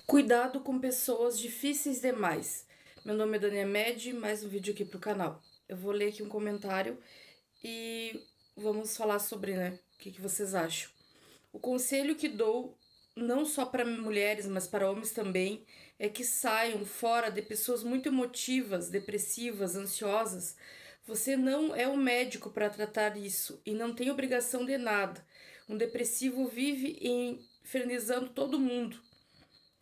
Cuidado com pessoas difíceis demais. Meu nome é Dania Med, mais um vídeo aqui pro canal. Eu vou ler aqui um comentário e vamos falar sobre, o que vocês acham. O conselho que dou, não só para mulheres, mas para homens também, é que saiam fora de pessoas muito emotivas, depressivas, ansiosas. Você não é o médico para tratar isso e não tem obrigação de nada. Um depressivo vive infernizando todo mundo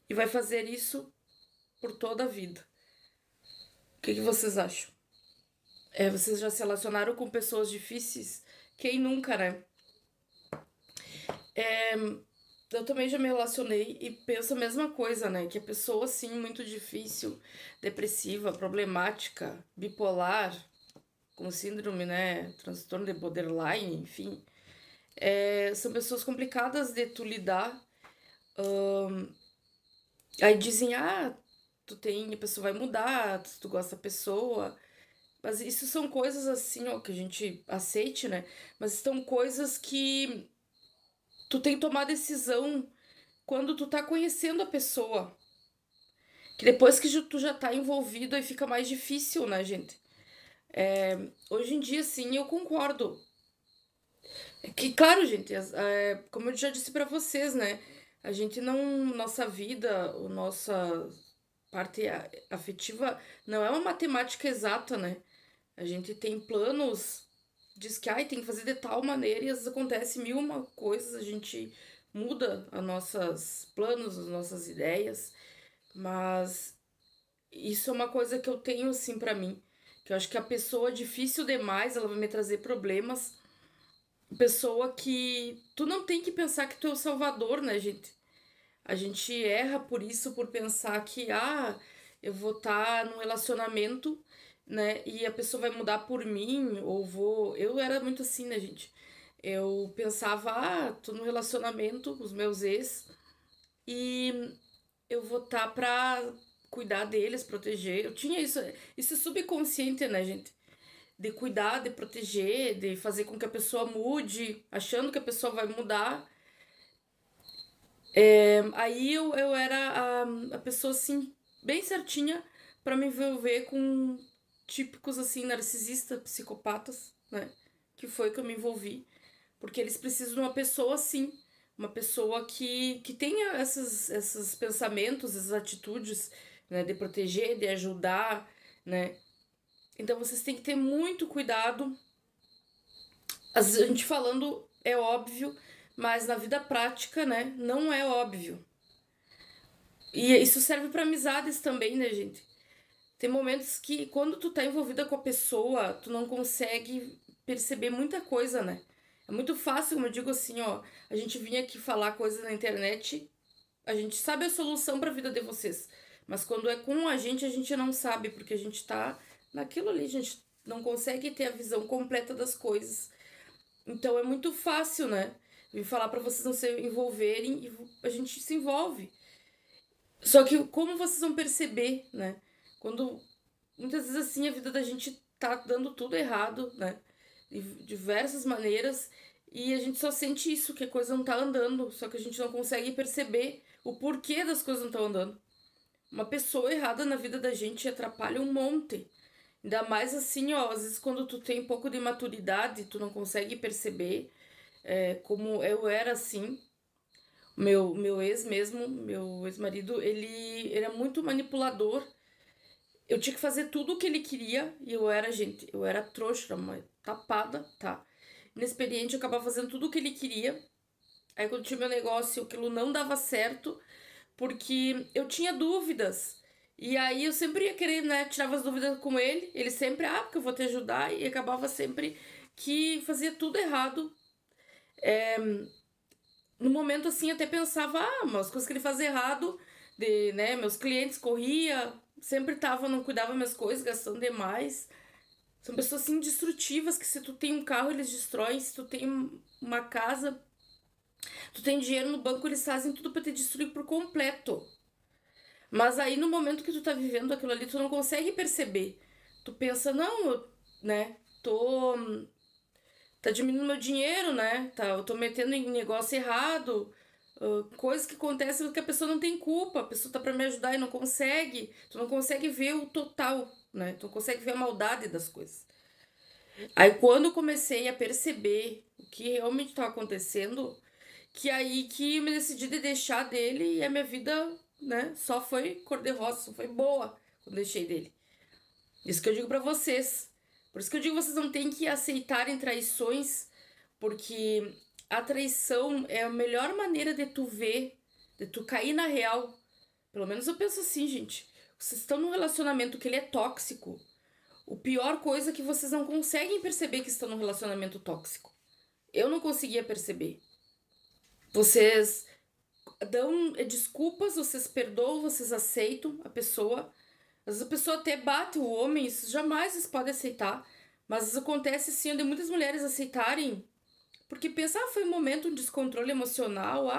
e vai fazer isso por toda a vida. O que vocês acham? Vocês já se relacionaram com pessoas difíceis? Quem nunca, né? Eu também já me relacionei e penso a mesma coisa, né? Que a pessoa, assim, muito difícil, depressiva, problemática, bipolar, com síndrome, né? Transtorno de borderline, enfim. São pessoas complicadas de tu lidar. Aí dizem, a pessoa vai mudar, se tu gosta da pessoa. Mas isso são coisas assim, ó, que a gente aceite, né? Mas são coisas que tu tem que tomar decisão quando tu tá conhecendo a pessoa. Que depois que tu já tá envolvido, aí fica mais difícil, né, gente? Hoje em dia, sim, eu concordo. É que, claro, gente, como eu já disse pra vocês, né? A gente não. Nossa vida, a nossa parte afetiva não é uma matemática exata, né? A gente tem planos, diz que tem que fazer de tal maneira e às vezes acontece mil uma coisas, a gente muda os nossos planos, as nossas ideias, mas isso é uma coisa que eu tenho assim pra mim, que eu acho que a pessoa difícil demais, ela vai me trazer problemas, pessoa que tu não tem que pensar que tu é o salvador, né, gente? A gente erra por isso, por pensar que, eu vou estar num relacionamento, né, e a pessoa vai mudar por mim, ou vou. Eu era muito assim, né, gente? Eu pensava, tô num relacionamento com os meus ex e eu vou estar pra cuidar deles, proteger. Eu tinha isso é subconsciente, né, gente? De cuidar, de proteger, de fazer com que a pessoa mude, achando que a pessoa vai mudar. Aí eu era a pessoa, assim, bem certinha pra me envolver com típicos, assim, narcisistas, psicopatas, né? Que foi que eu me envolvi. Porque eles precisam de uma pessoa assim, uma pessoa que tenha esses pensamentos, essas atitudes, né? De proteger, de ajudar, né? Então vocês têm que ter muito cuidado. A gente falando é óbvio, mas na vida prática, né? Não é óbvio. E isso serve pra amizades também, né, gente? Tem momentos que quando tu tá envolvida com a pessoa, tu não consegue perceber muita coisa, né? É muito fácil, como eu digo assim, ó, a gente vinha aqui falar coisas na internet, a gente sabe a solução pra vida de vocês. Mas quando é com a gente não sabe, porque a gente tá naquilo ali, a gente não consegue ter a visão completa das coisas. Então é muito fácil, né? Vim falar pra vocês não se envolverem e a gente se envolve. Só que como vocês vão perceber, né? Quando muitas vezes assim a vida da gente tá dando tudo errado, né? De diversas maneiras, e a gente só sente isso, que a coisa não tá andando, só que a gente não consegue perceber o porquê das coisas não estão andando. Uma pessoa errada na vida da gente atrapalha um monte. Ainda mais assim, ó, às vezes quando tu tem um pouco de maturidade, tu não consegue perceber, como eu era assim. Meu ex mesmo, meu ex-marido, ele era muito manipulador. Eu tinha que fazer tudo o que ele queria e eu era trouxa, uma tapada, tá? Inexperiente, eu acabava fazendo tudo o que ele queria. Aí quando tinha meu negócio, aquilo não dava certo, porque eu tinha dúvidas. E aí eu sempre ia querer, né, tirava as dúvidas com ele. Ele sempre, porque eu vou te ajudar, e acabava sempre que fazia tudo errado. No momento assim, até pensava, mas coisas que ele fazia errado, né, meus clientes corria, sempre tava, não cuidava das minhas coisas, gastando demais. São pessoas assim destrutivas que se tu tem um carro, eles destroem, se tu tem uma casa, tu tem dinheiro no banco, eles fazem tudo pra te destruir por completo. Mas aí no momento que tu tá vivendo aquilo ali, tu não consegue perceber. Tu pensa, não, né, tá diminuindo meu dinheiro, né? Eu tô metendo em negócio errado. coisas que acontecem que a pessoa não tem culpa, a pessoa tá pra me ajudar e não consegue. Tu não consegue ver o total, né? Tu não consegue ver a maldade das coisas. Aí quando eu comecei a perceber o que realmente estava acontecendo, que aí que eu me decidi de deixar dele e a minha vida, né, só foi cor-de-rosa, só foi boa quando deixei dele. Isso que eu digo pra vocês. Por isso que eu digo que vocês não têm que aceitarem traições, porque a traição é a melhor maneira de tu ver, de tu cair na real. Pelo menos eu penso assim, gente. Vocês estão num relacionamento que ele é tóxico. O pior coisa é que vocês não conseguem perceber que estão num relacionamento tóxico. Eu não conseguia perceber. Vocês dão desculpas, vocês perdoam, vocês aceitam a pessoa. Às vezes a pessoa até bate o homem, isso jamais vocês podem aceitar. Mas às vezes acontece sim de muitas mulheres aceitarem porque pensa, foi um momento, um descontrole emocional,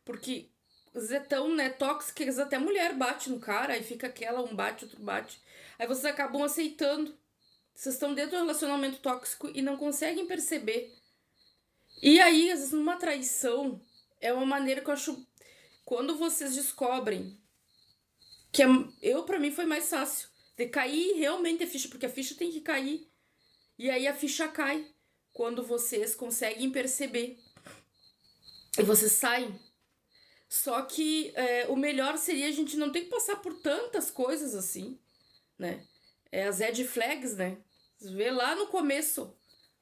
porque às vezes é tão, né, tóxico que às vezes até a mulher bate no cara, aí fica aquela, um bate, outro bate. Aí vocês acabam aceitando. Vocês estão dentro de um relacionamento tóxico e não conseguem perceber. E aí, às vezes, numa traição, é uma maneira que eu acho. Quando vocês descobrem que eu, pra mim, foi mais fácil. De cair realmente a ficha, porque a ficha tem que cair. E aí a ficha cai quando vocês conseguem perceber. E vocês saem. Só que o melhor seria a gente não ter que passar por tantas coisas assim, né? É as red flags, né? Você vê lá no começo.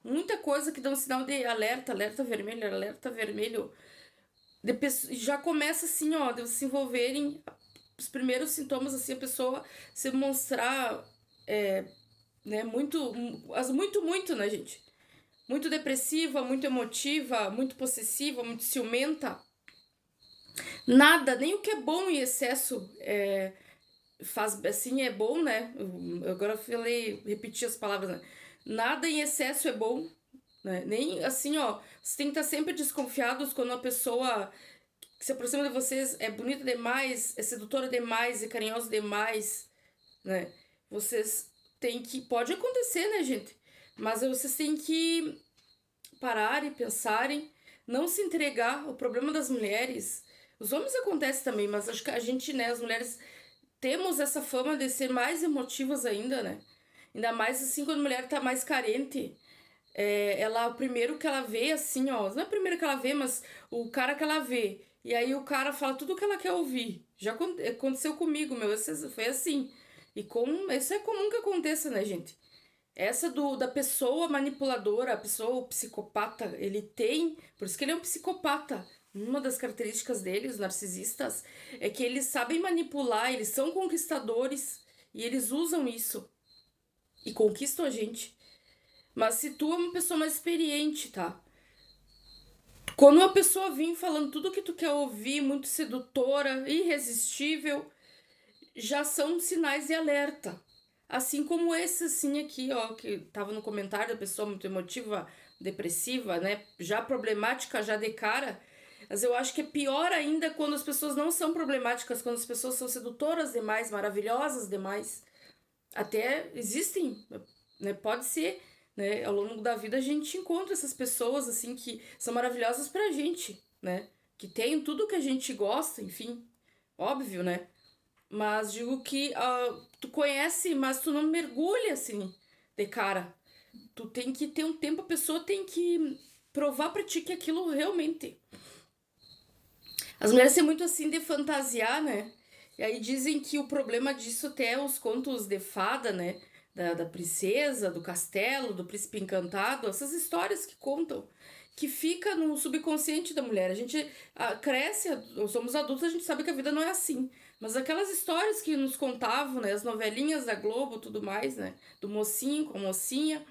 Muita coisa que dá um sinal de alerta, alerta vermelho, alerta vermelho. Já começa assim, ó, de se envolverem os primeiros sintomas, assim, a pessoa se mostrar, né, muito, né, gente? Muito depressiva, muito emotiva, muito possessiva, muito ciumenta. Nada, nem o que é bom em excesso faz, assim, é bom, né? Eu agora falei, repeti as palavras, né? Nada em excesso é bom, né? Nem assim, ó, você tem que estar sempre desconfiados quando uma pessoa que se aproxima de vocês é bonita demais, é sedutora demais, é carinhosa demais, né? Vocês têm que. Pode acontecer, né, gente? Mas vocês têm que parar e pensarem, não se entregar. O problema das mulheres. Os homens acontece também, mas acho que a gente, né, as mulheres, temos essa fama de ser mais emotivas ainda, né? Ainda mais assim quando a mulher tá mais carente. Ela, o primeiro que ela vê, assim, ó, não é o primeiro que ela vê, mas o cara que ela vê. E aí o cara fala tudo o que ela quer ouvir. Já aconteceu comigo, meu, foi assim. E isso é comum que aconteça, né, gente? Essa da pessoa manipuladora, a pessoa o psicopata, ele tem. Por isso que ele é um psicopata. Uma das características dele, os narcisistas, é que eles sabem manipular, eles são conquistadores e eles usam isso e conquistam a gente. Mas se tu é uma pessoa mais experiente, tá? Quando uma pessoa vem falando tudo que tu quer ouvir, muito sedutora, irresistível, já são sinais de alerta. Assim como esse, assim, aqui, ó, que tava no comentário da pessoa muito emotiva, depressiva, né? Já problemática, já de cara. Mas eu acho que é pior ainda quando as pessoas não são problemáticas, quando as pessoas são sedutoras demais, maravilhosas demais. Até existem, né? Pode ser, né? Ao longo da vida a gente encontra essas pessoas, assim, que são maravilhosas pra gente, né? Que tem tudo que a gente gosta, enfim. Óbvio, né? Mas digo que tu conhece, mas tu não mergulha assim de cara. Tu tem que ter um tempo, a pessoa tem que provar pra ti que aquilo realmente. As mulheres têm muito assim de fantasiar, né? E aí dizem que o problema disso até é os contos de fada, né? Da princesa, do castelo, do príncipe encantado, essas histórias que contam, que fica no subconsciente da mulher. A gente cresce, somos adultos, a gente sabe que a vida não é assim. Mas aquelas histórias que nos contavam, né? As novelinhas da Globo, tudo mais, né? Do mocinho com a mocinha.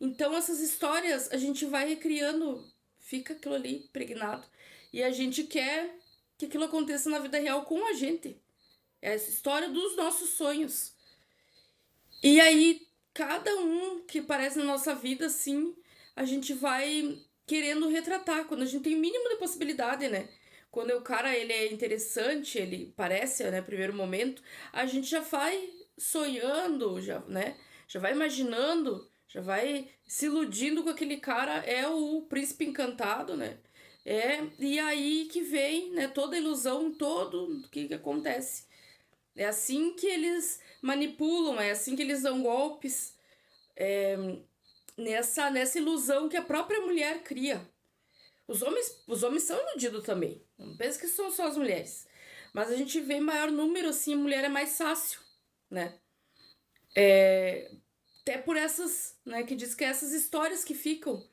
Então essas histórias a gente vai recriando, fica aquilo ali impregnado. E a gente quer que aquilo aconteça na vida real com a gente. É essa história dos nossos sonhos. E aí, cada um que aparece na nossa vida, assim, a gente vai querendo retratar. Quando a gente tem o mínimo de possibilidade, né? Quando o cara, ele é interessante, ele parece, né, primeiro momento, a gente já vai sonhando, já, né? Já vai imaginando, já vai se iludindo com aquele cara, é o príncipe encantado, né? E aí que vem, né, toda a ilusão, todo o que acontece. É assim que eles manipulam, é assim que eles dão golpes, nessa ilusão que a própria mulher cria. Os homens são iludidos também. Não pensa que são só as mulheres. Mas a gente vê em maior número, assim, a mulher é mais fácil, né? Até por essas, né, que diz que é essas histórias que ficam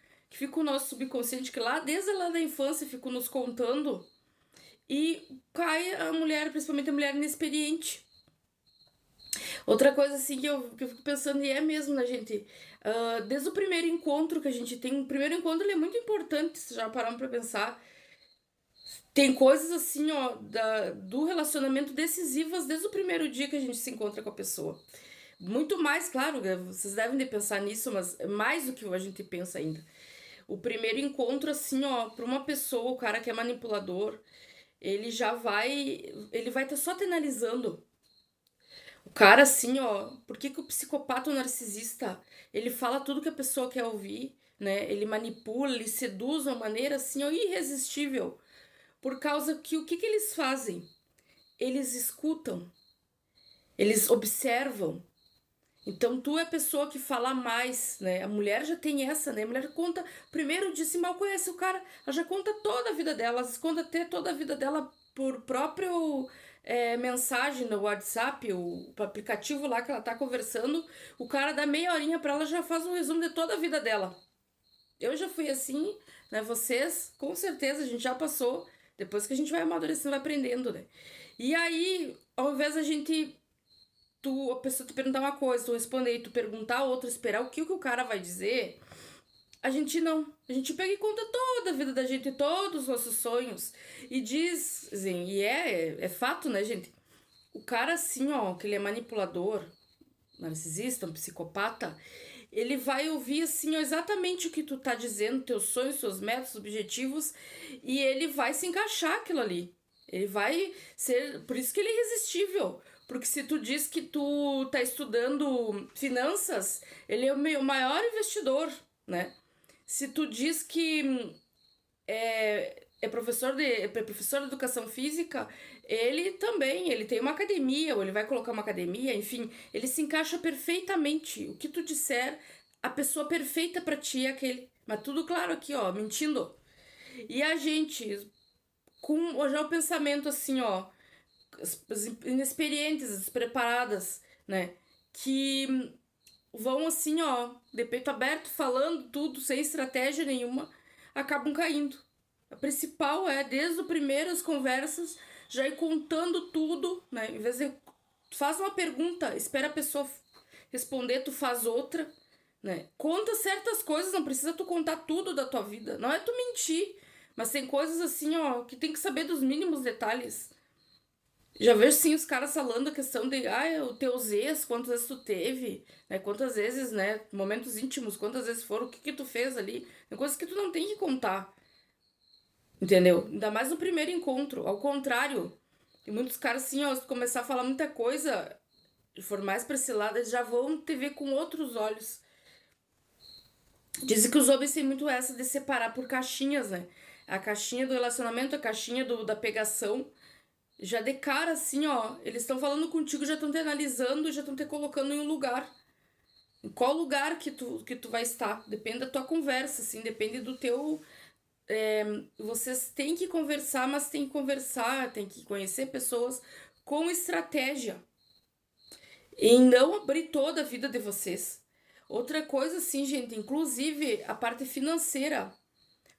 no nosso subconsciente, que lá, desde lá da infância, ficam nos contando. E cai a mulher, principalmente a mulher inexperiente. Outra coisa, assim, que eu fico pensando, e é mesmo, né, gente? Desde o primeiro encontro que a gente tem, o primeiro encontro ele é muito importante, se já paramos pra pensar. Tem coisas assim, ó, do relacionamento decisivas desde o primeiro dia que a gente se encontra com a pessoa. Muito mais, claro, vocês devem de pensar nisso, mas é mais do que a gente pensa ainda. O primeiro encontro, assim, ó, pra uma pessoa, o cara que é manipulador, ele já vai. Ele vai estar só te analisando. O cara, assim, ó, por que que o psicopata, o narcisista, ele fala tudo que a pessoa quer ouvir, né? Ele manipula, ele seduz de uma maneira, assim, ó, irresistível. Por causa que o que que eles fazem? Eles escutam, eles observam. Então tu é a pessoa que fala mais, né? A mulher já tem essa, né? A mulher conta, primeiro dia, se mal conhece o cara, ela já conta toda a vida dela, ela conta até toda a vida dela por próprio mensagem no WhatsApp, o aplicativo lá que ela tá conversando, o cara dá meia horinha pra ela, já faz um resumo de toda a vida dela. Eu já fui assim, né? Vocês, com certeza, a gente já passou. Depois que a gente vai amadurecendo, vai aprendendo, né? E aí, ao invés da gente, a pessoa te perguntar uma coisa, tu responder e tu perguntar a outra, esperar o que o cara vai dizer, a gente não. A gente pega e conta toda a vida da gente, todos os nossos sonhos. E dizem, e é fato, né, gente? O cara, assim, ó, que ele é manipulador, narcisista, um psicopata, ele vai ouvir assim ó, exatamente o que tu tá dizendo, teus sonhos, teus métodos, objetivos, e ele vai se encaixar aquilo ali. Ele vai ser, por isso que ele é irresistível. Porque se tu diz que tu tá estudando finanças, ele é o maior investidor, né? Se tu diz que é professor de educação física, ele também, ele tem uma academia, ou ele vai colocar uma academia, enfim, ele se encaixa perfeitamente. O que tu disser, a pessoa perfeita pra ti é aquele. Mas tudo claro aqui, ó, mentindo. E a gente, com já o pensamento assim, ó, as inexperientes, despreparadas, né, que vão assim, ó, de peito aberto, falando tudo, sem estratégia nenhuma, acabam caindo. A principal é, desde o primeiro, as conversas, já ir contando tudo, né? Em vez de faz uma pergunta, espera a pessoa responder, tu faz outra, né? Conta certas coisas, não precisa tu contar tudo da tua vida. Não é tu mentir, mas tem coisas assim, ó, que tem que saber dos mínimos detalhes. Já vejo sim os caras falando a questão de o teus ex, quantas vezes tu teve, né? Quantas vezes, né? Momentos íntimos, quantas vezes foram, o que que tu fez ali. Tem coisas que tu não tem que contar, entendeu? Ainda mais no primeiro encontro. Ao contrário, tem muitos caras assim, ó, se tu começar a falar muita coisa, e for mais pra esse lado, eles já vão te ver com outros olhos. Dizem que os homens têm muito essa de separar por caixinhas, né? A caixinha do relacionamento, a caixinha da pegação. Já de cara, assim, ó, eles estão falando contigo, já estão te analisando, já estão te colocando em um lugar. Em qual lugar que tu vai estar? Depende da tua conversa, assim, depende do teu. Vocês têm que conversar, mas tem que conversar, tem que conhecer pessoas com estratégia. E não abrir toda a vida de vocês. Outra coisa, assim, gente, inclusive a parte financeira.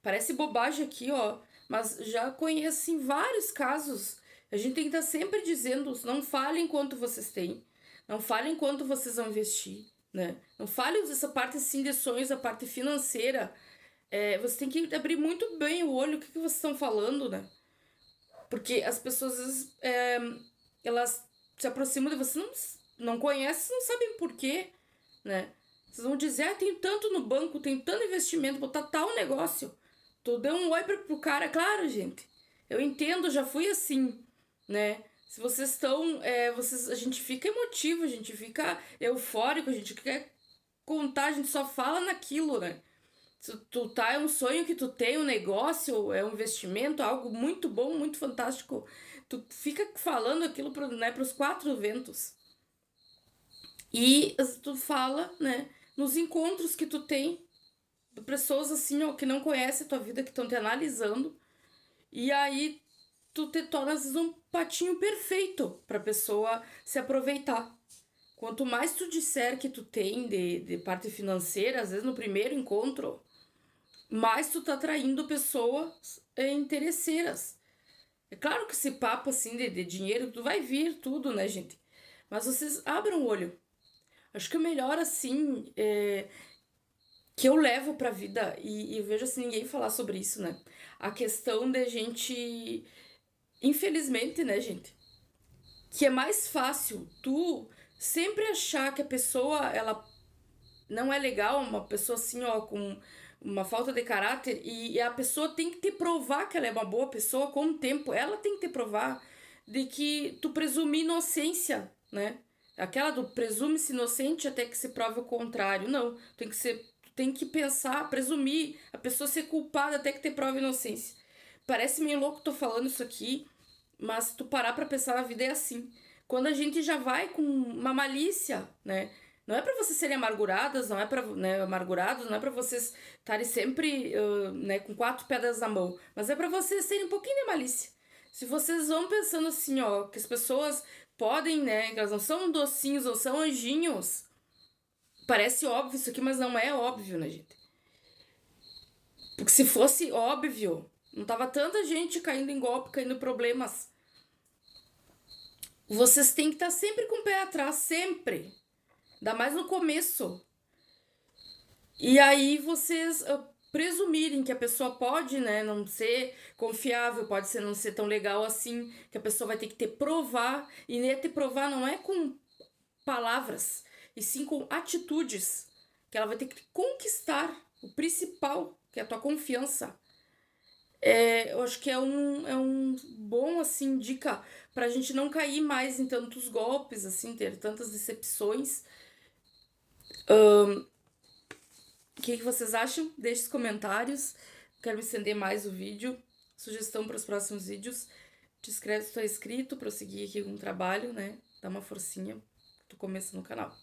Parece bobagem aqui, ó, mas já conheço assim, vários casos. A gente tem que estar sempre dizendo, não falem quanto vocês têm, não falem quanto vocês vão investir, né? Não falem dessa parte assim de sonhos, a parte financeira. Você tem que abrir muito bem o olho, o que vocês estão falando, né? Porque as pessoas, às vezes, elas se aproximam de você, não conhecem, não sabem por quê, né? Vocês vão dizer, tenho tanto no banco, tenho tanto investimento, botar tal negócio. Tu deu um oi pro cara, claro, gente. Eu entendo, já fui assim, né? Se vocês estão. A gente fica emotivo, a gente fica eufórico, a gente quer contar, a gente só fala naquilo, né? é um sonho que tu tem, um negócio, é um investimento, algo muito bom, muito fantástico. Tu fica falando aquilo pros quatro ventos. E tu fala, né, nos encontros que tu tem, de pessoas assim, ó, que não conhecem a tua vida, que estão te analisando. E aí tu te torna, às vezes, um patinho perfeito pra pessoa se aproveitar. Quanto mais tu disser que tu tem de parte financeira, às vezes no primeiro encontro, mais tu tá atraindo pessoas interesseiras. É claro que esse papo assim de dinheiro, tu vai vir tudo, né, gente? Mas vocês abram o olho. Acho que o melhor, assim, que eu levo pra vida, e eu vejo assim ninguém falar sobre isso, né? A questão de gente. Infelizmente, né, gente? Que é mais fácil tu sempre achar que a pessoa, ela não é legal, uma pessoa assim, ó, com uma falta de caráter, e a pessoa tem que te provar que ela é uma boa pessoa com o tempo. Ela tem que te provar de que tu presume inocência, né? Aquela do presume-se inocente até que se prove o contrário. Não, tem que pensar, presumir a pessoa ser culpada até que te prove inocência. Parece meio louco tô falando isso aqui, mas se tu parar pra pensar na vida é assim. Quando a gente já vai com uma malícia, né? Não é pra vocês serem amarguradas, não é para, né, amargurados, não é pra vocês estarem sempre, né, com quatro pedras na mão, mas é pra vocês terem um pouquinho de malícia. Se vocês vão pensando assim, ó, que as pessoas podem, né, que elas não são docinhos, não são anjinhos. Parece óbvio isso aqui, mas não é óbvio, né, gente? Porque se fosse óbvio, não tava tanta gente caindo em golpe, caindo em problemas. Vocês têm que estar sempre com o pé atrás, sempre. Ainda mais no começo. E aí vocês presumirem que a pessoa pode, né, não ser confiável, pode ser não ser tão legal assim, que a pessoa vai ter que te provar. E nem te provar não é com palavras, e sim com atitudes. Que ela vai ter que conquistar o principal, que é a tua confiança. Eu acho que é um bom, assim, dica pra gente não cair mais em tantos golpes, assim, ter tantas decepções. O que vocês acham? Deixe os comentários. Quero me estender mais o vídeo. Sugestão para os próximos vídeos. Te inscreve se tu é inscrito para eu seguir aqui com o trabalho, né? Dá uma forcinha. Tu começa no canal.